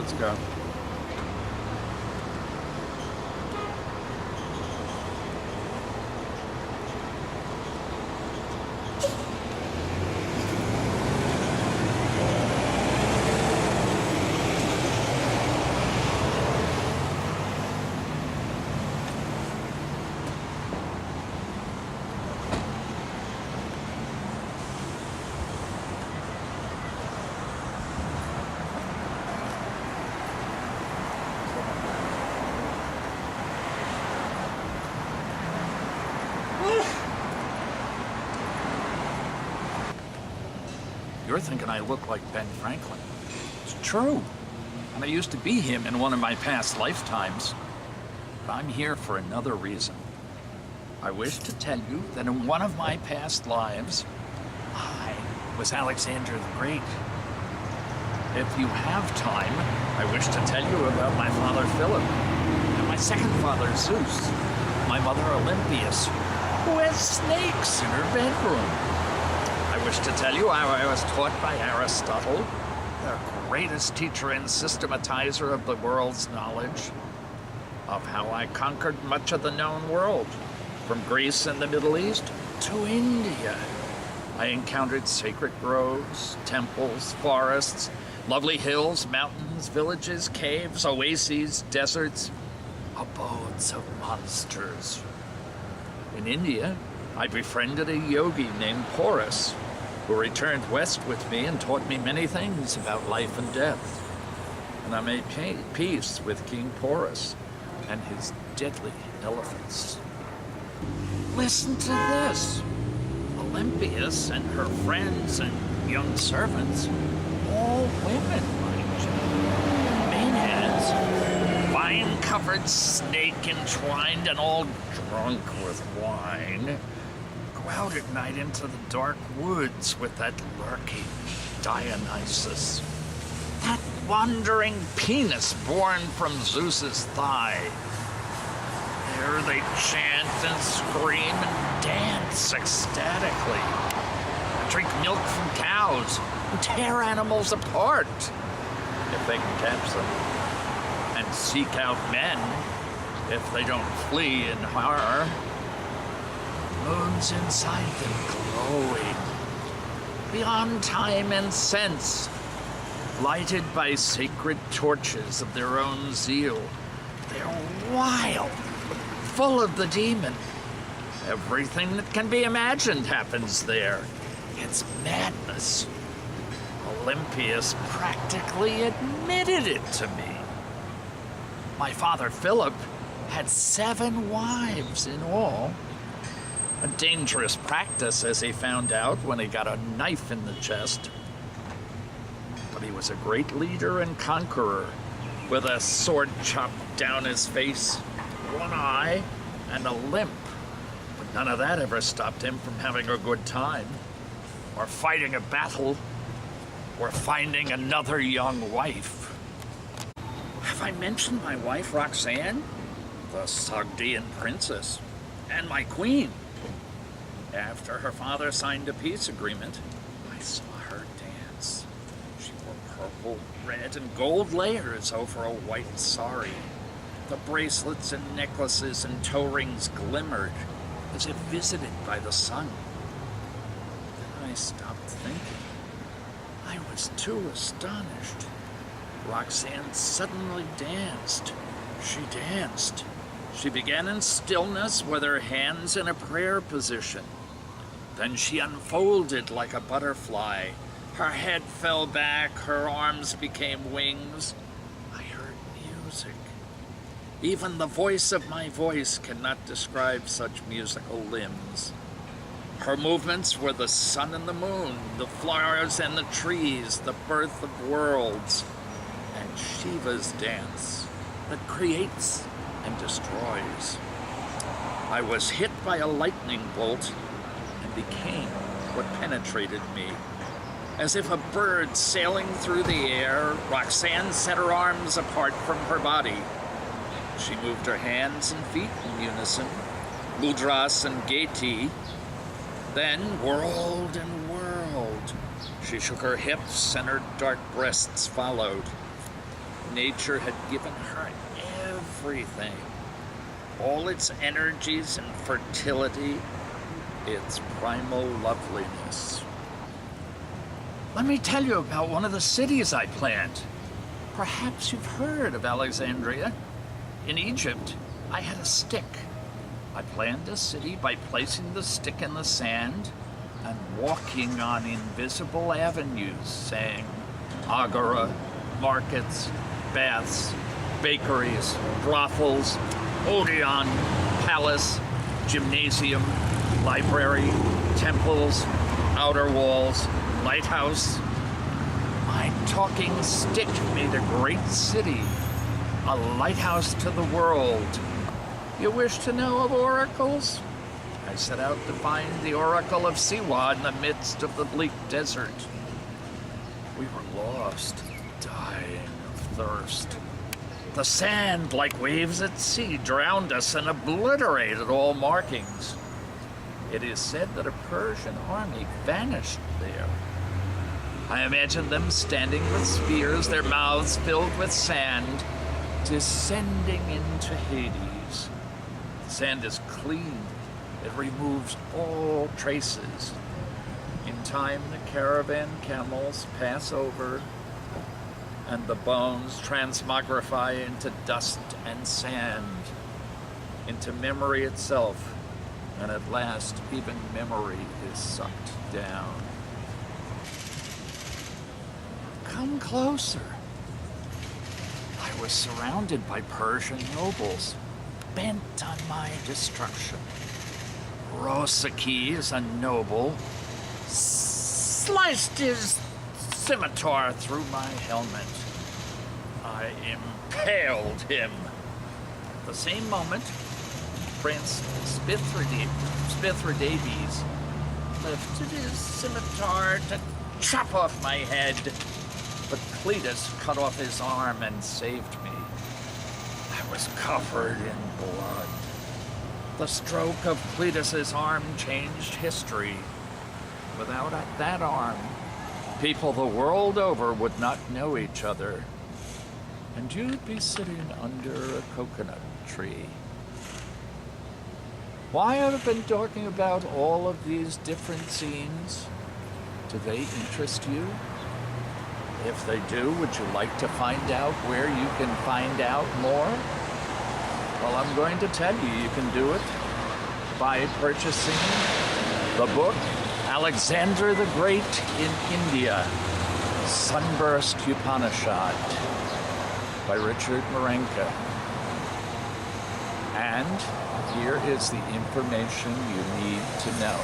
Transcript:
Let's go. You're thinking I look like Ben Franklin. It's true. And I used to be him in one of my past lifetimes. But I'm here for another reason. I wish to tell you that in one of my past lives, I was Alexander the Great. If you have time, I wish to tell you about my father Philip, and my second father Zeus, my mother Olympias, who has snakes in her bedroom. I wish to tell you how I was taught by Aristotle, the greatest teacher and systematizer of the world's knowledge, of how I conquered much of the known world, from Greece and the Middle East to India. I encountered sacred groves, temples, forests, lovely hills, mountains, villages, caves, oases, deserts, abodes of monsters. In India, I befriended a yogi named Porus, who returned west with me and taught me many things about life and death. And I made peace with King Porus and his deadly elephants. Listen to this. Olympias and her friends and young servants, all women, mind you, maenads, vine-covered, snake-entwined, and all drunk with wine, go out at night into the dark woods with that lurking Dionysus, that wandering penis born from Zeus's thigh. There they chant and scream and dance ecstatically, and drink milk from cows, and tear animals apart, if they can catch them, and seek out men if they don't flee in horror. Moons inside them glowing, beyond time and sense, lighted by sacred torches of their own zeal. They're wild, full of the demon. Everything that can be imagined happens there. It's madness. Olympias practically admitted it to me. My father Philip had 7 wives in all. A dangerous practice, as he found out when he got a knife in the chest. But he was a great leader and conqueror, with a sword chopped down his face, 1 eye, and a limp. But none of that ever stopped him from having a good time, or fighting a battle, or finding another young wife. Have I mentioned my wife, Roxanne? The Sogdian princess, and my queen. After her father signed a peace agreement, I saw her dance. She wore purple, red, and gold layers over a white sari. The bracelets and necklaces and toe rings glimmered as if visited by the sun. Then I stopped thinking. I was too astonished. Roxanne suddenly danced. She danced. She began in stillness with her hands in a prayer position. Then she unfolded like a butterfly. Her head fell back, her arms became wings. I heard music. Even the voice of my voice cannot describe such musical limbs. Her movements were the sun and the moon, the flowers and the trees, the birth of worlds, and Shiva's dance that creates and destroys. I was hit by a lightning bolt and became what penetrated me. As if a bird sailing through the air, Roxanne set her arms apart from her body. She moved her hands and feet in unison, mudras and gati, then whirled and whirled. She shook her hips and her dark breasts followed. nature had given her everything. All its energies and fertility, its primal loveliness. Let me tell you about one of the cities I planned. Perhaps you've heard of Alexandria. In Egypt, I had a stick. I planned a city by placing the stick in the sand and walking on invisible avenues, saying agora, markets, baths, bakeries, brothels, Odeon, palace, gymnasium, library, temples, outer walls, lighthouse. My talking stick made a great city, a lighthouse to the world. You wish to know of oracles? I set out to find the oracle of Siwa in the midst of the bleak desert. We were lost, dying of thirst. The sand, like waves at sea, drowned us and obliterated all markings. It is said that a Persian army vanished there. I imagine them standing with spears, their mouths filled with sand, descending into Hades. The sand is clean. It removes all traces. In time, the caravan camels pass over, and the bones transmogrify into dust and sand, into memory itself, and at last even memory is sucked down. Come closer. I was surrounded by Persian nobles, bent on my destruction. Rosaki, a noble, sliced his scimitar through my helmet. I impaled him. At the same moment, Prince Spithridates lifted his scimitar to chop off my head, but Cletus cut off his arm and saved me. I was covered in blood. The stroke of Cletus's arm changed history. Without that arm, people the world over would not know each other, and you'd be sitting under a coconut tree. Why I've been talking about all of these different scenes? Do they interest you? If they do, would you like to find out where you can find out more? Well, I'm going to tell you, you can do it by purchasing the book Alexander the Great in India, Sunburst Upanishad by Richard Marranca. And here is the information you need to know.